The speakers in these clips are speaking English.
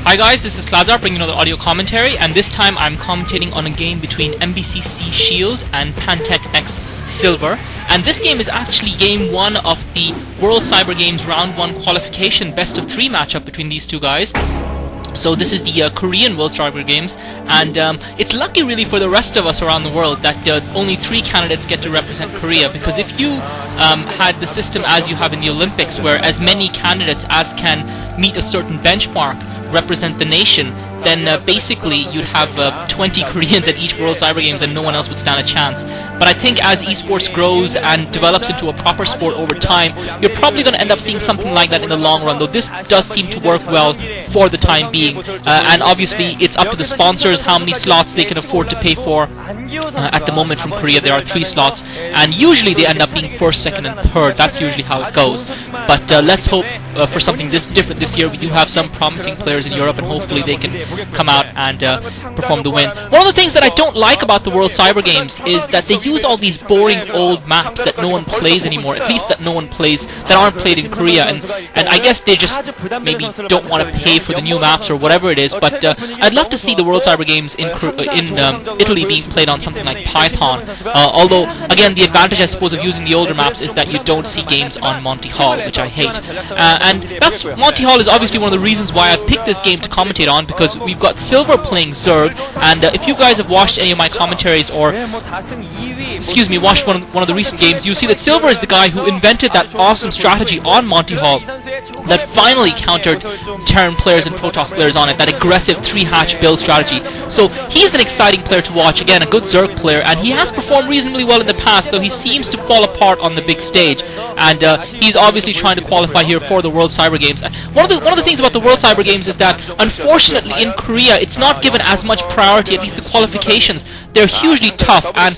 Hi guys, this is Klazart bringing another audio commentary, and this time I'm commentating on a game between MBCC Shield and Pantech X Silver. And this game is actually game 1 of the World Cyber Games Round 1 qualification best of 3 matchup between these two guys. So this is the Korean World Cyber Games, and it's lucky really for the rest of us around the world that only 3 candidates get to represent Korea, because if you had the system as you have in the Olympics, where as many candidates as can meet a certain benchmark represent the nation, then basically you'd have 20 Koreans at each World Cyber Games and no one else would stand a chance. But I think as esports grows and develops into a proper sport over time, you're probably going to end up seeing something like that in the long run, though this does seem to work well for the time being. And obviously it's up to the sponsors how many slots they can afford to pay for. At the moment from Korea there are 3 slots, and usually they end up being 1st, 2nd and 3rd. That's usually how it goes. But let's hope for something this different this year. We do have some promising players in Europe, and hopefully they can come out and perform the win. One of the things that I don't like about the World Cyber Games is that they use all these boring old maps that no one plays anymore, at least that no one plays, that aren't played in Korea, and I guess they just maybe don't want to pay for the new maps or whatever it is. But I'd love to see the World Cyber Games in Italy being played on something like Python, although again the advantage I suppose of using the older maps is that you don't see games on Monty Hall, which I hate. And that's Monty Hall is obviously one of the reasons why I picked this game to commentate on, because we've got Silver playing Zerg, and if you guys have watched any of my commentaries or watched one of the recent games, you see that Silver is the guy who invented that awesome strategy on Monty Hall that finally countered Terran players and Protoss players on it, that aggressive 3-hatch build strategy. So he's an exciting player to watch, again a good Zerg player, and he has performed reasonably well in the past, though he seems to fall apart on the big stage, and he's obviously trying to qualify here for the World Cyber Games. One of the things about the World Cyber Games is that unfortunately in Korea it's not given as much priority, at least the qualifications. They're hugely tough, and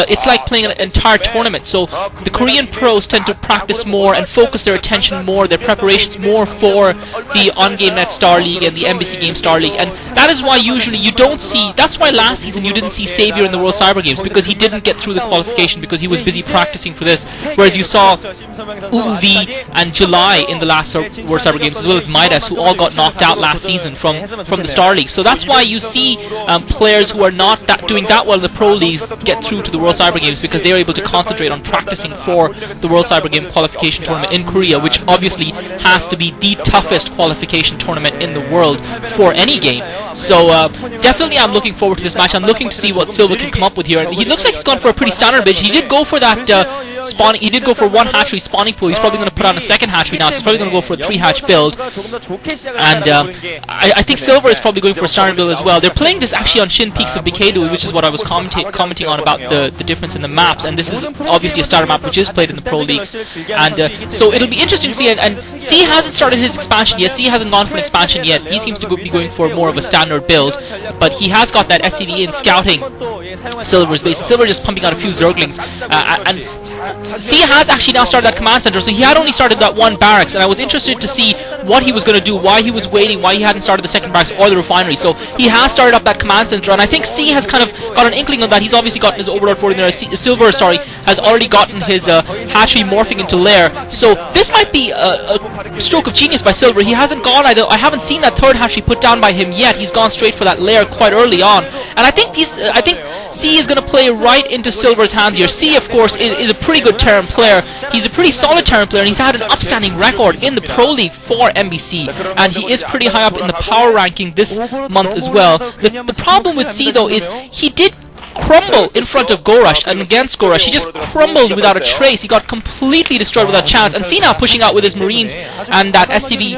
it's like playing an entire tournament. So the Korean pros tend to practice more and focus their attention more, their preparations more for the OnGameNet Star League and the MBC Game Star League, and that is why usually you don't see, that's why last season you didn't see Xavier in the World Cyber Games, because he didn't get through the qualification because he was busy practicing for this, whereas you saw Uvi and July in the last World Cyber Games, as well as Midas, who all got knocked out last season from the Star League. So that's why you see players who are not doing that well in the Pro Leagues get through to the World Cyber Games, because they're able to concentrate on practicing for the World Cyber Game qualification tournament in Korea, which obviously has to be the toughest qualification tournament in the world for any game. So definitely I'm looking forward to this match. I'm looking to see what Silver can come up with here. He looks like he's gone for a pretty standard build. He did go for that spawning. He did go for 1 hatchery spawning pool. He's probably going to put on a 2nd hatchery now, so he's probably going to go for a 3-hatch build. And I think Silver is probably going for a standard build as well. They're playing this actually on Shin Peaks of Bikadu, which is what I was commenting on about the difference in the maps, and this is obviously a starter map which is played in the Pro Leagues. And so it'll be interesting to see, and C hasn't started his expansion yet. C hasn't gone for an expansion yet. He seems to be going for more of a standard build, but he has got that SCD in scouting Silver's base. Silver just pumping out a few Zerglings, and C has actually now started that command center, so he had only started that 1 barracks, and I was interested to see what he was going to do, why he was waiting, why he hadn't started the 2nd barracks or the refinery. So he has started up that command center, and I think C has kind of got an inkling of that. He's obviously gotten his Overlord Fort in there. Silver, has already gotten his hatchery morphing into lair, so this might be a stroke of genius by Silver. He hasn't gone, I haven't seen that 3rd hatchery put down by him yet. He's gone straight for that lair quite early on, and I think C is going to play right into Silver's hands here. C, of course, is a pretty good Terran player. He's a pretty solid Terran player, and he's had an upstanding record in the Pro League for MBC, and he is pretty high up in the power ranking this month as well. The problem with C, though, is he did crumble in front of Gorush and against Gorush. He just crumbled without a trace. He got completely destroyed without chance. And C now pushing out with his Marines and that SCV.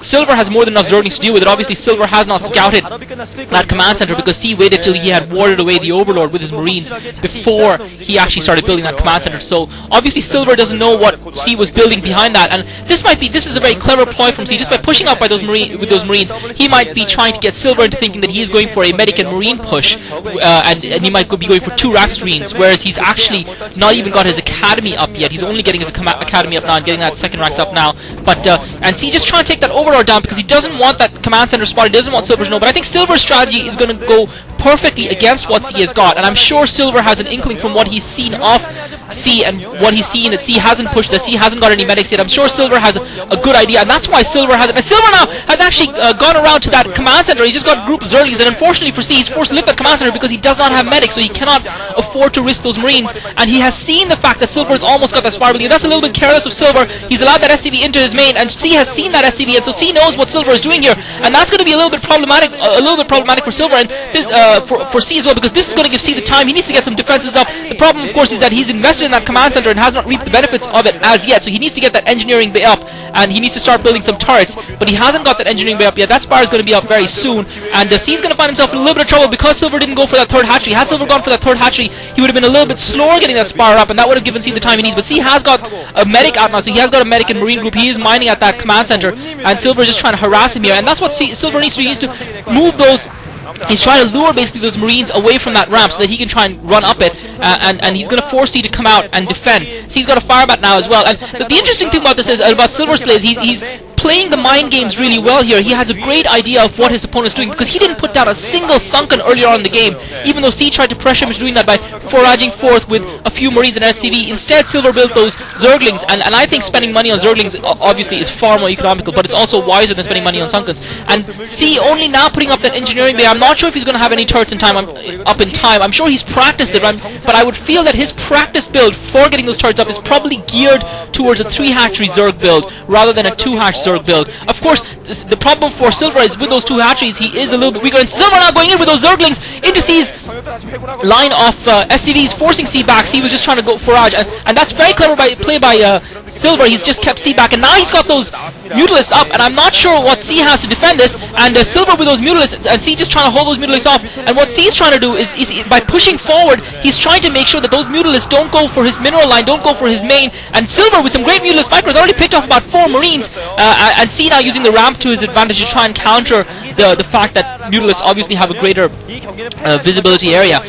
Silver has more than enough Zerglings to deal with it. Obviously Silver has not scouted that command center because C waited till he had warded away the Overlord with his Marines before he actually started building that command center. So obviously Silver doesn't know what C was building behind that, and this is a very clever ploy from C. Just by pushing out by those Marines, he might be trying to get Silver into thinking that he is going for a medic and Marine push, and he might be going for 2 Rax Marines, whereas he's actually not even got his Academy up yet. He's only getting his Academy up now and getting that 2nd Rax up now. But and C just trying to take that Overlord down because he doesn't want that command center spot. He doesn't want Silver to know. But I think Silver's strategy is going to go perfectly against what C has got, and I'm sure Silver has an inkling from what he's seen off C and what he's seen that C hasn't pushed, that C hasn't got any medics yet. I'm sure Silver has a good idea, and that's why Silver has it. And Silver now has actually gone around to that command center. He just got group Zerglings, and unfortunately for C, he's forced to lift that command center because he does not have medics, so he cannot afford to risk those Marines. And he has seen the fact that Silver's almost got that Spire building. That's a little bit careless of Silver. He's allowed that SCV into his main, and C has seen that SCV, and so C knows what Silver is doing here, and that's going to be a little bit problematic for Silver, and for C as well, because this is going to give C the time. He needs to get some defenses up. The problem, of course, is that he's invested in that command center and has not reaped the benefits of it as yet, so he needs to get that engineering bay up, and he needs to start building some turrets, but he hasn't got that engineering bay up yet. That Spire is going to be up very soon, and C's going to find himself in a little bit of trouble because Silver didn't go for that third hatchery. Had Silver gone for that third hatchery, he would have been a little bit slower getting that Spire up, and that would have given C the time he needs. But C has got a medic out now, so he has got a medic and Marine group. He is mining at that command center, and Silver is just trying to harass him here, and that's what Silver needs to do. He needs to move those. He's trying to lure basically those Marines away from that ramp so that he can try and run up it, and he's going to force C to come out and defend. C's got a firebat now as well, and the interesting thing about this is about Silver's play is he's playing the mind games really well here. He has a great idea of what his opponent's doing, because he didn't put down a single sunken earlier on in the game, even though C tried to pressure him into doing that by foraging forth with a few Marines and SCV. Instead, Silver built those Zerglings, and I think spending money on Zerglings obviously is far more economical, but it's also wiser than spending money on Sunkens. And C only now putting up that engineering bay. I'm not sure if he's going to have any turrets in time. Up in time. I'm sure he's practiced it, but I would feel that his practice build for getting those turrets up is probably geared towards a 3-hatchery Zerg build rather than a 2-hatch Zerg build. Of course, the problem for Silver is with those 2 hatcheries, he is a little bit weaker, and Silver now going in with those Zerglings into C's line of SCVs, forcing C back. C was just trying to go forage, and that's very clever play by Silver. He's just kept C back, and now he's got those Mutalisks up, and I'm not sure what C has to defend this, and Silver with those Mutalisks, and C just trying to hold those Mutalisks off, and what C's trying to do is by pushing forward, he's trying to make sure that those Mutalisks don't go for his mineral line, don't go for his main, and Silver with some great Mutalisk micros already picked off about 4 Marines, and C now using the ramp to his advantage to try and counter the fact that Mutalisks obviously have a greater visibility area.